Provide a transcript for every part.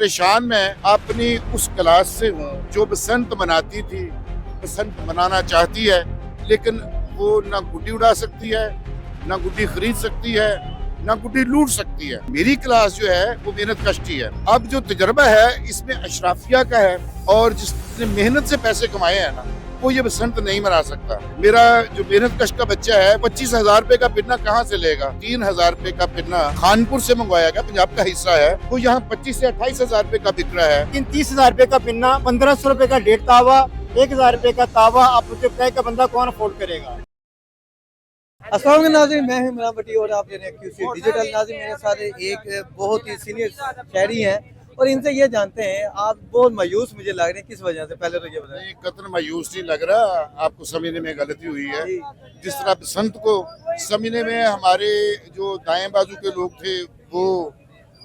परेशान मैं अपनी उस क्लास से हूँ जो बसंत मनाती थी, बसंत मनाना चाहती है, लेकिन वो ना गुड्डी उड़ा सकती है, ना गुड्डी खरीद सकती है, ना गुड्डी लूट सकती है। मेरी क्लास जो है वो मेहनत कश्ती है। अब जो तजर्बा है इसमें अशराफिया का है, और जिसने मेहनत से पैसे कमाए हैं ना, वो ये बसंत नहीं मना सकता। मेरा जो मेहनत कश का बच्चा है 25,000 रुपए का पिन्ना कहाँ से लेगा? 3,000 रुपए का पिन्ना खानपुर से मंगवाया गया, पंजाब का हिस्सा है, वो यहाँ 25 से 28,000 रुपए का बिक रहा है। लेकिन 30,000 रुपए का पिन्ना, 1,500 रुपए का 1.5 तावा, 1,000 रुपए का तावा, आप मुझे बताएं का बंदा कौन अफोर्ड करेगा? अस्सलाम वालेकुम नाज़रीन, मैं हूं इमरान भट्टी और आप देख रहे हैं QC डिजिटल। नाज़रीन, मेरे साथ एक बहुत ही सीनियर शहरी हैं और इनसे ये जानते हैं, आप बहुत मायूस मुझे लग रहे हैं, किस वजह से? पहले तो ये बताएं। नहीं, कतन मायूस नहीं लग रहा, आपको समझने में गलती हुई है। जिस तरह बसंत को समझने में हमारे जो दाएं बाजू के लोग थे वो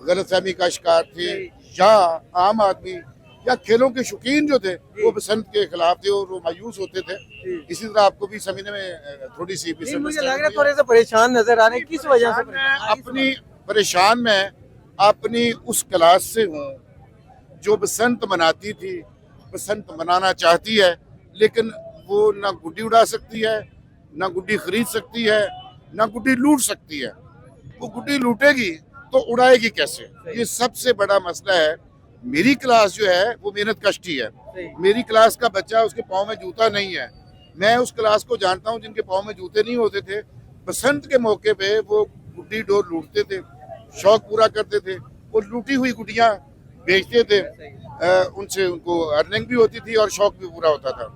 गलतफहमी का शिकार थे, या आम आदमी या खेलों के शौकीन जो थे वो बसंत के खिलाफ थे और वो मायूस होते थे। इसी तरह आपको भी समझने में थोड़ी सी मुझे लग रहा है थोड़े से परेशान नजर आ रहे हैं, किस वजह से? परेशान मैं अपनी उस क्लास से हूँ जो बसंत मनाती थी, बसंत मनाना चाहती है, लेकिन वो ना गुड्डी उड़ा सकती है, ना गुड्डी खरीद सकती है, ना गुड्डी लूट सकती है। वो गुड्डी लूटेगी तो उड़ाएगी कैसे? ये सबसे बड़ा मसला है। मेरी क्लास जो है वो मेहनत कश्ती है। मेरी क्लास का बच्चा, उसके पाँव में जूता नहीं है। मैं उस क्लास को जानता हूँ जिनके पाँव में जूते नहीं होते थे। बसंत के मौके पे वो गुड्डी डोर लूटते थे, शौक पूरा करते थे। वो लूटी हुई गुड्डियाँ बेचते थे, उनसे उनको अर्निंग भी होती थी और शौक भी पूरा होता था।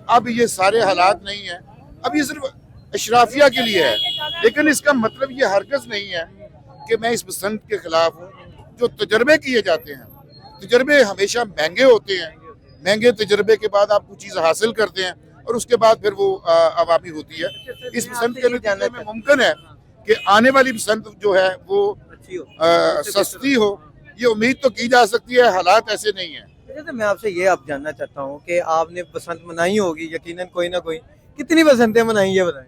अब ये सारे हालात नहीं है। अब ये सिर्फ अशराफिया के लिए है, लेकिन इसका मतलब ये हरगिज़ नहीं है कि मैं इस बसंत के खिलाफ हूँ। जो तजर्बे किए जाते हैं, तजर्बे हमेशा महंगे होते हैं। महंगे तजर्बे के बाद आप कुछ चीज़ हासिल करते हैं और उसके बाद फिर वो अवामी होती है। इस बसंत के नतीजे में मुमकिन है कि आने वाली बसंत जो है वो सस्ती हो, ये उम्मीद तो की जा सकती है। हालात ऐसे नहीं है। जैसे मैं आपसे ये अब जानना चाहता हूँ कि आपने बसंत मनाई होगी यकीनन कोई ना कोई, कितनी बसंतें मनाई ये बताएं।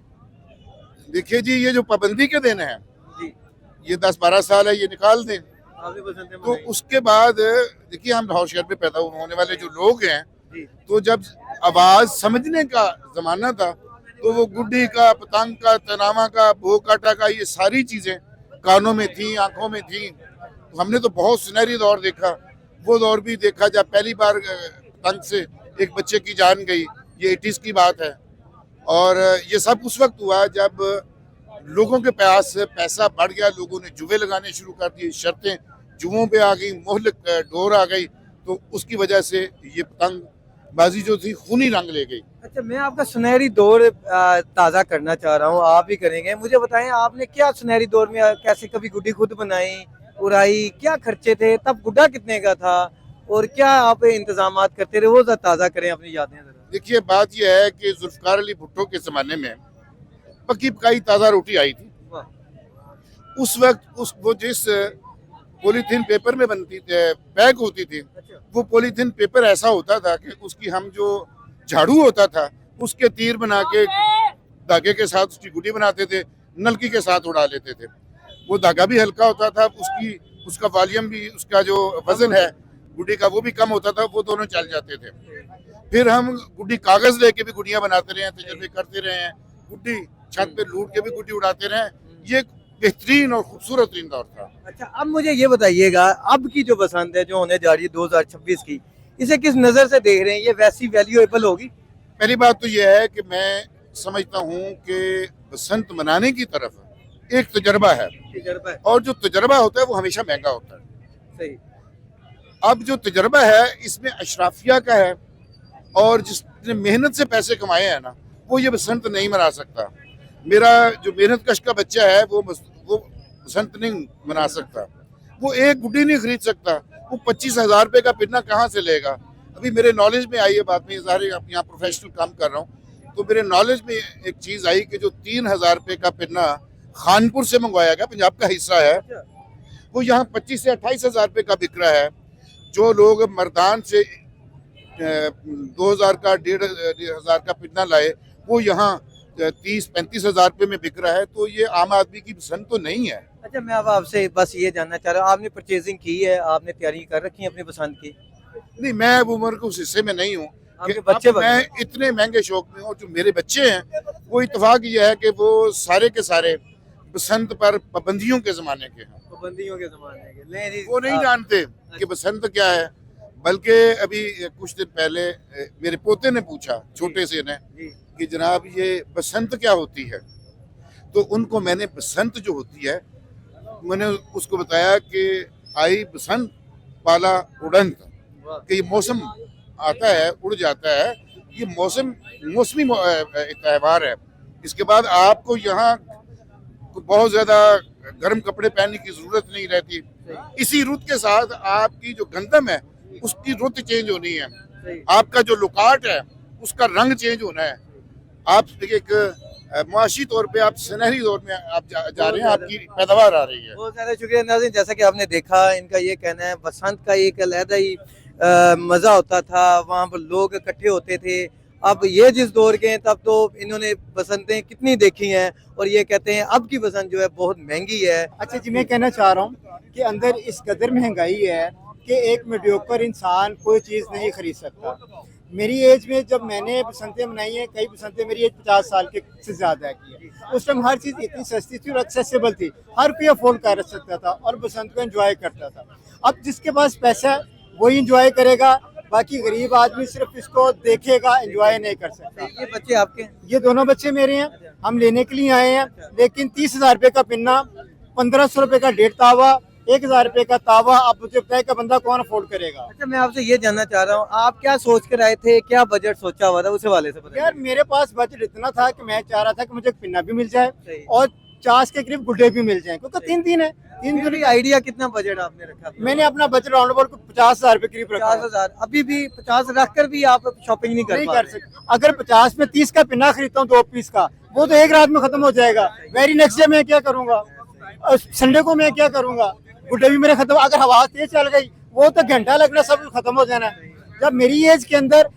देखिए जी, ये जो पाबंदी के दिन है, ये 10-12 साल है, ये निकाल दें तो उसके बाद देखिए, हम लाहौर शहर में पैदा होने वाले जो लोग हैं, तो जब आवाज समझने का जमाना था तो वो गुड्डी का, पतंग का, तनावा का, भो काटा का, ये सारी चीजें कानों में थी, आंखों में थी। तो हमने तो बहुत सुनहरी दौर देखा। वो दौर भी देखा जब पहली बार पतंग से एक बच्चे की जान गई। ये 80s की बात है। और ये सब उस वक्त हुआ जब लोगों के पास पैसा बढ़ गया, लोगों ने जुए लगाने शुरू कर दिए, शर्तें जुओं पे आ गई, मोहलक डोर आ गई, तो उसकी वजह से ये पतंग बाजी जो थी खूनी रंग ले गई। अच्छा, मैं आपका सुनहरी दौर ताज़ा करना चाह रहा हूँ, आप भी करेंगे। मुझे बताएं, आपने क्या सुनहरी दौर में कैसे कभी गुड्डी खुद बनाई, उड़ाई, क्या खर्चे थे तब, गुड्डा कितने का था और क्या आप इंतजाम करते रहे, वो ताज़ा करें अपनी यादें। देखिए, बात यह है कि जुल्फकार अली भुट्टो के ज़माने में पक्की पकाई ताज़ा रोटी आई थी। उस वक्त वो जिस पॉलीथीन पेपर में बनती थी, पैक होती थी, वो पॉलीथीन पेपर ऐसा होता था कि उसकी हम जो झाड़ू होता था उसके तीर बना के धागे के साथ उसकी गुड्डी बनाते थे, नलकी के साथ उड़ा लेते थे। वो धागा भी हल्का होता था, उसका वॉल्यूम भी, उसका जो वजन है गुड्डी का वो भी कम होता था, वो दोनों चल जाते थे। फिर हम गुड्डी कागज लेके भी गुड्डियां बनाते रहे हैं, तजर्बे करते रहे हैं, गुड्डी छत पे लूट के भी गुड्डी उड़ाते रहे। ये बेहतरीन और खूबसूरत दौर था। अच्छा, अब मुझे ये बताइएगा, अब की जो बसंत है जो होने जा रही है 2026 की, इसे किस नज़र से देख रहे हैं? ये वैसी वैल्यूएबल होगी? पहली बात तो यह है कि मैं समझता हूँ कि बसंत मनाने की तरफ एक तजर्बा है, और जो तजर्बा होता है वो हमेशा महंगा होता है। सही। अब जो तजर्बा है इसमें अशराफिया का है, और जिसने मेहनत से पैसे कमाए हैं ना, वो ये बसंत नहीं मना सकता। मेरा जो मेहनत कश का बच्चा है वो बसंत नहीं मना सकता। वो एक गुड्डी नहीं खरीद सकता। वो 25,000 रुपए का पिन्ना कहाँ से लेगा? अभी मेरे नॉलेज में आई है बात, में ज़ाहिर यहाँ प्रोफेशनल काम कर रहा हूँ, तो मेरे नॉलेज में एक चीज़ आई कि जो 3,000 रुपए का पिन्ना खानपुर से मंगवाया गया, पंजाब का हिस्सा है, वो यहाँ 25 से 28,000 रुपए का बिक रहा है। जो लोग मर्दान से 2,000 का, 1,500 का पिन्ना लाए, वो यहाँ 30-35 हजार रुपए में बिक रहा है, तो ये आम आदमी की पसंद तो नहीं है। अच्छा, मैं अब आपसे बस ये जानना चाह रहा हूँ, आपने परचेजिंग की है, आपने तैयारी कर रखी है अपनी पसंद की? नहीं, मैं अब उम्र के उस हिस्से में नहीं हूँ कि आपके बच्चे अब मैं इतने महंगे शौक में हूँ। जो मेरे बच्चे हैं वो इत्तेफाक ये है कि वो सारे के सारे बसंत पर पाबंदियों के जमाने के हैं। पाबंदियों के जमाने के नहीं, वो नहीं जानते कि बसंत क्या है। बल्कि अभी कुछ दिन पहले मेरे पोते ने पूछा, छोटे से ने, जी कि जनाब ये बसंत क्या होती है। तो उनको मैंने बसंत जो होती है, मैंने उसको बताया कि आई बसंत पाला उड़ंत, वाह, कि ये मौसम आता है, उड़ जाता है, ये मौसमी त्यौहार है। इसके बाद आपको यहाँ बहुत ज्यादा गर्म कपड़े पहनने की जरूरत नहीं रहती। इसी रुत के साथ आपकी जो गंदम है उसकी रुत चेंज होनी है, सही। आपका जो लुकाट है उसका रंग चेंज होना है। आप एक मुआशी तौर पे आप सुनहरी दौर में आप जा रहे हैं, आपकी पैदावार आ रही है। बहुत ज़्यादा शुक्रिया नाज़रीन। जैसा कि आपने देखा, इनका ये कहना है बसंत का एक अलहदा ही मज़ा होता था, वहाँ पर लोग इकट्ठे होते थे। अब ये जिस दौर के हैं तब तो इन्होंने बसंतें कितनी देखी हैं, और ये कहते हैं अब की बसंत जो है बहुत महंगी है। अच्छा जी, मैं कहना चाह रहा हूँ कि अंदर इस कदर महंगाई है कि एक मीडियोकर इंसान कोई चीज़ नहीं खरीद सकता। मेरी एज में जब मैंने बसंतें मनाई हैं, कई बसंतें मेरी एज 50 साल के से ज़्यादा की है, उस टाइम हर चीज़ इतनी सस्ती थी और एक्सेसिबल थी, हर कोई अफोर्ड कर सकता था और बसंत को एंजॉय करता था। अब जिसके पास पैसा है वही एंजॉय करेगा, बाकी गरीब आदमी सिर्फ इसको देखेगा, एंजॉय नहीं कर सकता। ये बच्चे आपके? ये दोनों बच्चे मेरे हैं, हम लेने के लिए आए हैं, लेकिन 30,000 रुपये का पिन्ना, 1,500 रुपये का 1.5 तावा, 1,000 रुपये का तावा, आप मुझे बताए का बंदा कौन अफोर्ड करेगा। अच्छा, मैं आपसे ये जानना चाह रहा हूँ, आप क्या सोच कर आए थे, क्या बजट सोचा हुआ था, उस हवाले से बताइए। यार मेरे पास बजट इतना था कि मैं चाह रहा था कि मुझे एक पिन्ना भी मिल जाए सही। और 50 के करीब गुड्डे भी मिल जाएं, क्योंकि 3 दिन है, 3 फिर दिन। भी आइडिया कितना बजट आपने रखा? मैंने अपना बजट राउंड अबाउट 50,000 रुपये करीब रखा है। 50,000? अभी भी 50 रख कर भी आप शॉपिंग नहीं कर नहीं पा कर रहे? सकते। अगर 50 में 30 का पिन्ना खरीदता हूँ 2 पीस का, वो तो एक रात में खत्म हो जाएगा। वेरी नेक्स्ट डे मैं क्या करूंगा, संडे को मैं क्या करूंगा, गुड्डे भी मेरे खत्म। अगर हवा तेज चल गई वो तो घंटा लगना, सब कुछ खत्म हो जाना। जब मेरी एज के अंदर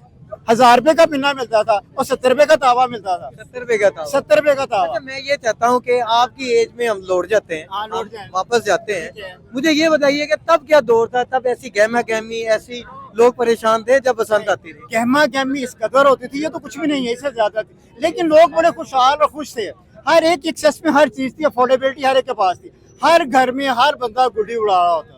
1,000 रुपये का पिन्ना मिलता था और 70 रुपये का तावा मिलता था। 70 रुपए का था? 70 रुपये का तावा। अच्छा, मैं ये चाहता हूँ कि आपकी एज में हम लौट जाते हैं, हाँ, लौट जाएं। वापस जाते ठीक है। हैं। मुझे ये बताइए कि तब क्या दौर था, तब ऐसी गहमा गहमी, ऐसी लोग परेशान थे जब बसंत आती थी? गहमा गहमी इस कदर होती थी, ये तो कुछ भी नहीं है, इससे ज्यादा थी, लेकिन लोग बड़े खुशहाल और खुश थे। हर एक एक्सेस में हर चीज थी, अफोर्डेबिलिटी हर एक के पास थी, हर घर में हर बंदा गुड्डी उड़ा रहा होता था।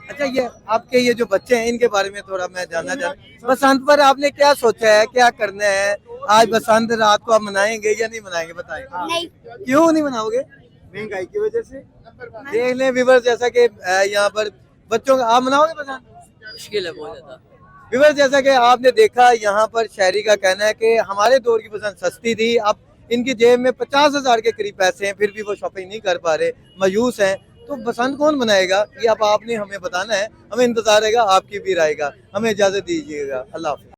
अच्छा, ये आपके ये जो बच्चे हैं इनके बारे में थोड़ा मैं जानना चाहता हूँ। बसंत पर आपने क्या सोचा है, क्या करना है? आज बसंत रात को आप मनाएंगे या नहीं मनाएंगे, बताएं। नहीं, क्यों नहीं मनाओगे? महंगाई की वजह से। देख लें व्यूअर्स, जैसा कि यहाँ पर बच्चों का, आप मनाओगे बसंत? मुश्किल है बहुत ज्यादा। व्यूअर्स, जैसा कि आपने देखा, यहाँ पर शहरी का कहना है कि हमारे दौर की बसंत सस्ती थी, अब इनकी जेब में 50,000 के करीब पैसे हैं, फिर भी वो शॉपिंग नहीं कर पा रहे, मायूस हैं। तो बसंत कौन मनाएगा, ये अब आपने हमें बताना है, हमें इंतजार रहेगा आपकी भी राय का। हमें इजाजत दीजिएगा, अल्लाह हाफिज़।